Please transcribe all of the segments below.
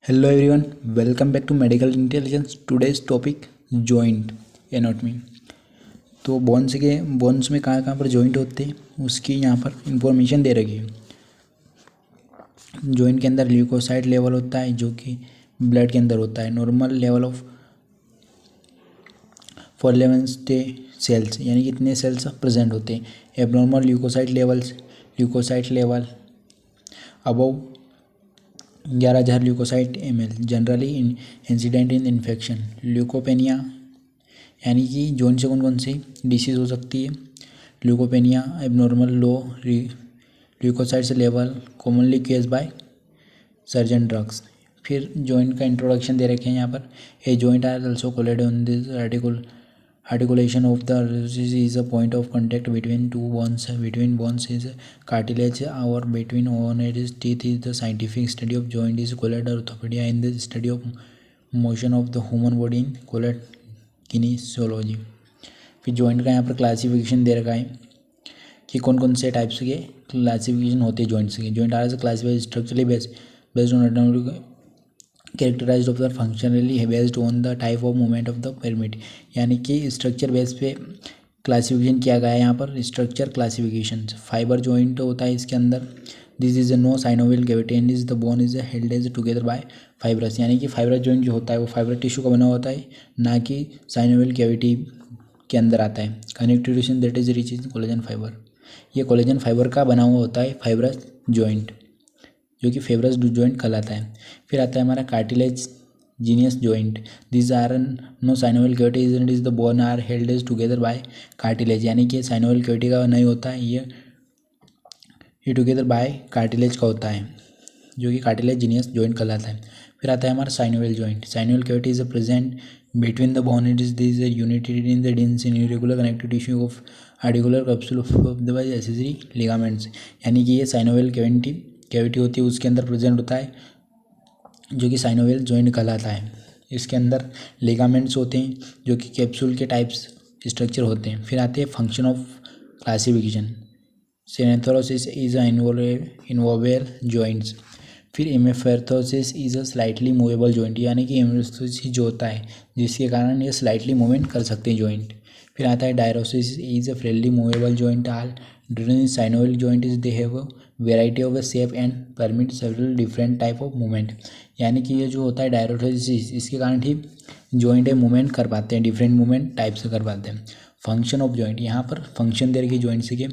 Hello everyone, welcome back to Medical Intelligence. Today's topic joint anatomy. तो bones में कहाँ कहाँ पर जॉइंट होते हैं उसकी यहाँ पर इंफॉर्मेशन दे रखी है। जॉइंट के अंदर ल्यूकोसाइट लेवल होता है जो कि ब्लड के अंदर होता है। नॉर्मल लेवल ऑफ 411 सेल्स यानी कितने सेल्स प्रेजेंट होते हैं। Abnormal leukocyte level above 11,000 leukocyte ml generally incident in infection. Leukopenia यानी कि जॉइंट से कौन कौन सी डिसीज़ हो सकती है। Leukopenia abnormal low leukocytes level commonly caused by certain drugs. फिर जॉइंट का इंट्रोडक्शन दे रखे हैं यहाँ पर। A joint are also called on this articulation of the is a point of contact between two bones. Between bones is cartilage or between on its teeth is the scientific study of joint is called orthopedic. In the study of motion of the human body in called kinesiology. फिर joint का यहाँ पर classification दे रखा है कि कौन कौन से टाइप्स के क्लासिफिकेशन होते हैं जॉइंट्स के। Joint are classified structurally based on characterized of the functionally based on the type of movement of the pyramid. यानी कि स्ट्रक्चर बेस पे क्लासिफिकेशन किया गया है यहाँ पर। स्ट्रक्चर क्लासिफिकेशन फाइबर जॉइंट होता है इसके अंदर। This is no synovial cavity and is the bone is held as together by fibrous. यानी कि फाइबर जॉइंट जो होता है वो फाइबर टिश्यू का बना होता है, ना कि साइनोवियल कैविटी के अंदर आता है। Connective tissue that is rich in collagen fibre. ये कोलेजन फाइबर का बना हुआ होता है फाइब्रस जॉइंट, जो कि फेब्रस जॉइंट कहलाता है। फिर आता है हमारा cartilage genius joint. This are no synovial cavity is the bone are held as together by cartilage. यानी कि साइनोवियल कैविटी का नहीं होता है, ये टुगेदर बाय कार्टिलेज का होता है, जो कि कार्टिलेज जीनियस जॉइंट कहलाता है। फिर आता है हमारा synovial joint. Synovial cavity is present between the bone it is this united in the dense in irregular connective tissue of articular capsule of the by accessory ligaments. यानी कि ये synovial cavity होती है उसके अंदर प्रेजेंट होता है, जो कि साइनोवियल जॉइंट कहलाता है। इसके अंदर लिगामेंट्स होते हैं जो कि कैप्सूल के टाइप्स स्ट्रक्चर होते हैं। फिर आते हैं function of classification. Synarthrosis is immovable joints. फिर amphiarthrosis is a slightly movable joint. यानी कि इमेफेर्थोसिस जो होता है जिसके कारण ये स्लाइटली मूवमेंट कर सकते हैं जॉइंट। फिर आता है diarthrosis is a freely movable joint. All during synovial joint is they have variety of shape and permit several different type of movement. यानी कि ये जो होता है डायरोसिस इसके कारण ही जॉइंट है मूवमेंट कर पाते हैं, डिफरेंट मूवमेंट टाइप से कर पाते हैं। फंक्शन ऑफ जॉइंट, यहाँ पर फंक्शन दे रखी जॉइंट से कि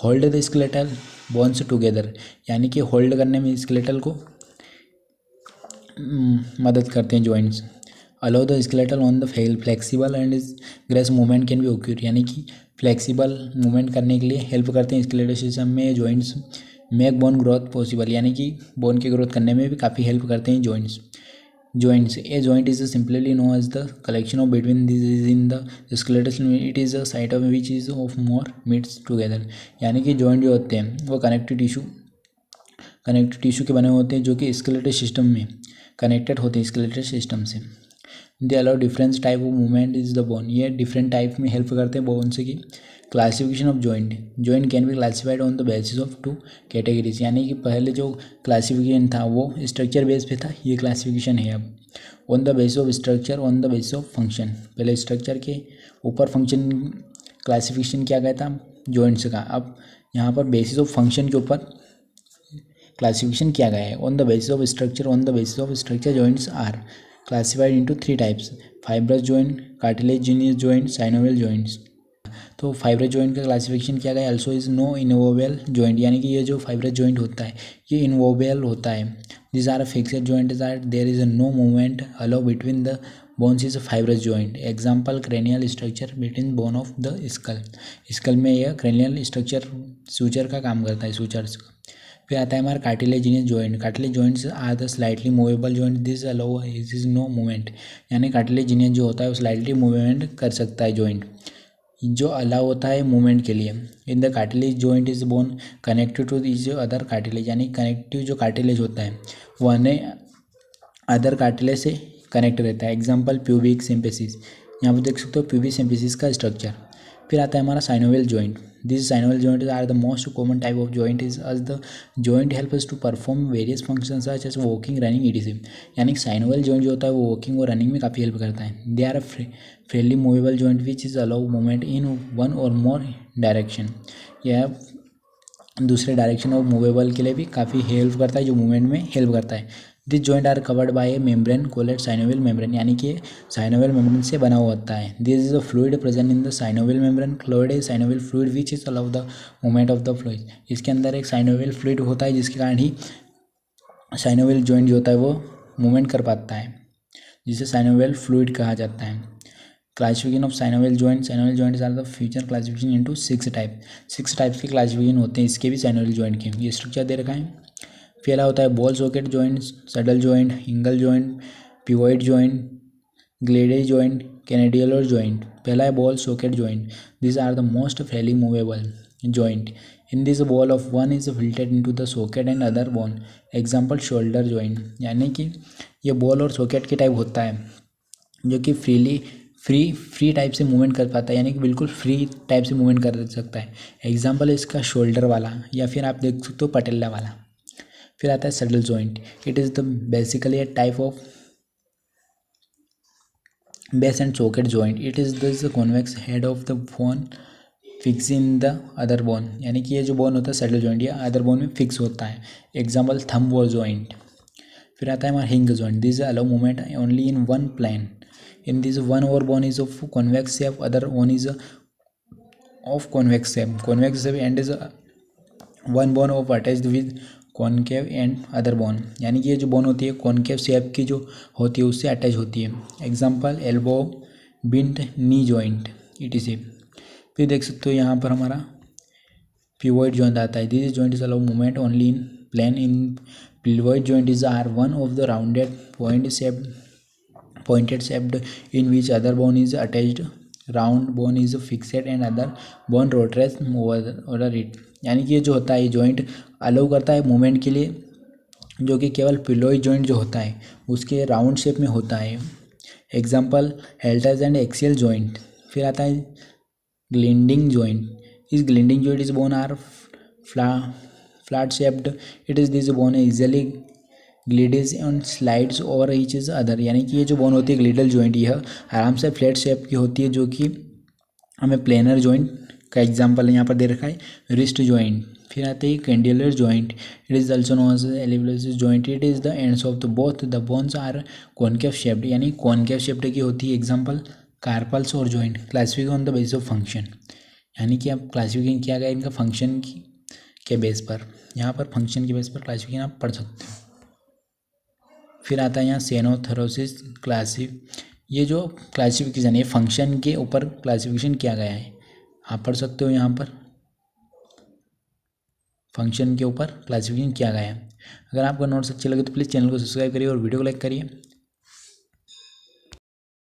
hold the skeletal bones together. यानी कि होल्ड करने में स्केलेटल को मदद करते हैं joints. Allow the skeletal on the flexible and grace movement can be occur. यानी कि फ्लेक्सिबल मूवमेंट करने के लिए हेल्प करते हैं स्केलेटल सिस्टम में joints. Make bone growth possible, यानी कि बोन की ग्रोथ करने में भी काफ़ी हेल्प करते हैं joints. A joint is simply no as the collection of between this is in the skeletal. It is a site of which is of more meets together. यानी कि जॉइंट जो होते हैं वो कनेक्टिव टिश्यू के बने होते हैं जो कि स्केलेटल सिस्टम में कनेक्टेड होते हैं स्केलेटल सिस्टम से। They allow difference type of movement is the bone. ये डिफरेंट टाइप में हेल्प करते हैं बोन से। कि classification of joint can be classified on the basis of 2 categories. यानी कि पहले जो क्लासिफिकेशन था वो स्ट्रक्चर बेस पे था, ये क्लासिफिकेशन है अब on the basis of structure on the basis of function. पहले स्ट्रक्चर के ऊपर फंक्शन क्लासिफिकेशन किया गया था जॉइंट्स का, अब यहाँ पर बेसिस ऑफ फंक्शन के ऊपर क्लासिफिकेशन किया गया है। On the basis of structure joints are classified into 3 types: fibrous joint, cartilaginous joint, synovial joints. तो फाइब्रस जॉइंट का क्लासिफिकेशन किया गया also is no immovable joint. यानी कि ये जो फाइब्रस जॉइंट होता है ये इनवोवेल होता है। This are fixed joint are there is no movement allow between the bones is fibrous joint. Example cranial structure between bone of the skull में यह क्रेनियल स्ट्रक्चर सूचर का काम करता है, सूचर्स का। फिर आता है हमारा cartilaginous joint. Cartilage joints are the slightly movable joint. This allow is no movement. यानी कार्टिलेजिनियस जो होता है वो स्लाइटली मूवमेंट कर सकता है जॉइंट, जो अलाउ होता है मूवमेंट के लिए। In the cartilage joint is bone connected two is other cartilage. यानी कनेक्टिव जो कार्टिलेज होता है वो अन्य अदर कार्टिलेज से कनेक्ट रहता है। Example pubic symphysis. यहाँ पर देख सकते हो प्यूबिक सिम्पेसिस का स्ट्रक्चर। फिर आता है हमारा synovial joint. This synovial joint are the most common type of joint is us the joint help us to perform various functions such as walking, running, etc. यानी साइनोवियल जॉइंट जो होता है वो वॉकिंग और रनिंग में काफ़ी help करता है। They are freely movable joint which is allow movement in one or more direction. यह दूसरे डायरेक्शन ऑफ मूवेबल के लिए भी काफ़ी हेल्प करता है, जो मूवमेंट में हेल्प करता है। This joint are covered by a membrane called synovial membrane, यानी कि साइनोवियल मेम्ब्रेन से बना हुआ होता है। This is a fluid present in the synovial membrane called a synovial fluid which is allow the movement of the fluid. इसके अंदर एक साइनोवियल फ्लूइड होता है जिसके कारण ही साइनोवियल जॉइंट जो होता है वो मूवमेंट कर पाता है, जिसे साइनोवियल फ्लूइड कहा जाता है। Classification of synovial joints are the future classification into 6 type. 6 types के क्लासिफिकेशन होते हैं इसके भी साइनोवियल जॉइंट के। ये स्ट्रक्चर दे रखा है। पहला होता है ball socket joint, saddle joint, हिंगल joint, pivot joint, glide joint, condylar joint. पहला है ball socket joint. This are the most freely movable joint. In this ball of one is fitted into the socket and other bone. Example shoulder joint, यानी कि ये ball और socket के type होता है जो कि फ्री टाइप से मूवमेंट कर पाता है, यानी कि बिल्कुल फ्री टाइप से मूवमेंट कर सकता है। एग्जाम्पल इसका शोल्डर वाला, या फिर आप देख सकते हो पटेला वाला। फिर आता है saddle joint. It is the basically a type of base and socket joint. It is the convex head of the bone fix in the other bone, यानी कि ये जो बोन होता है सडल जॉइंट या अदर बोन में फिक्स होता है। Example thumb wall joint. फिर आता है हमारा hinge joint. This allow movement only in one plane. In this one over bone is of convex shape, other one is of convex shape and is one bone of attached with concave and other bone, यानी कि ये जो bone होती है concave shape की जो होती है उससे अटैच होती है। एग्जांपल एल्बो, बिंट, नी जॉइंट, etc। फिर देख सकते हो यहाँ पर हमारा पिवोइड जॉइंट आता है। This joint is allow movement only in plane. In pivot joint is are one of the rounded pointed shaped in which other bone is attached, round bone is fixed and other bone rotates over it। यानी कि ये जो होता है ये joint allow करता है movement के लिए, जो कि केवल पिलोइड जॉइंट जो होता है उसके राउंड शेप में होता है। एग्जांपल हेल्टर्स एंड एक्सियल जॉइंट। फिर आता है ग्लिंडिंग जॉइंट। इस gliding joint is bone are flat shaped. It is this bone easily glides and slides over each is other, यानी कि ये जो बोन होती है ग्लिडल जॉइंट यह आराम से फ्लैट शेप की होती है, जो कि हमें प्लेनर जॉइंट का एग्जांपल यहाँ पर दे रखा है, रिस्ट जॉइंट। फिर आते हैं condylar joint. It is also known as elevated joint. It is the ends of the both the bones are concave shaped, यानी कॉनकेव शेप्ड की होती है। एग्जांपल कार्पल्स और joint. Classification on the basis of function, यानी कि आप classification किया गया इनका फंक्शन के बेस पर। यहाँ पर फंक्शन के बेस पर क्लासिफिकेशन आप पढ़ सकते हो। फिर आता है यहाँ सेनोथोरोसिस ये जो क्लासिफिकेशन है फंक्शन के ऊपर क्लासिफिकेशन किया गया है, आप पढ़ सकते हो। यहाँ पर फंक्शन के ऊपर क्लासिफिकेशन किया गया है। अगर आपको नोट्स अच्छे लगे तो प्लीज़ चैनल को सब्सक्राइब करिए और वीडियो को लाइक करिए।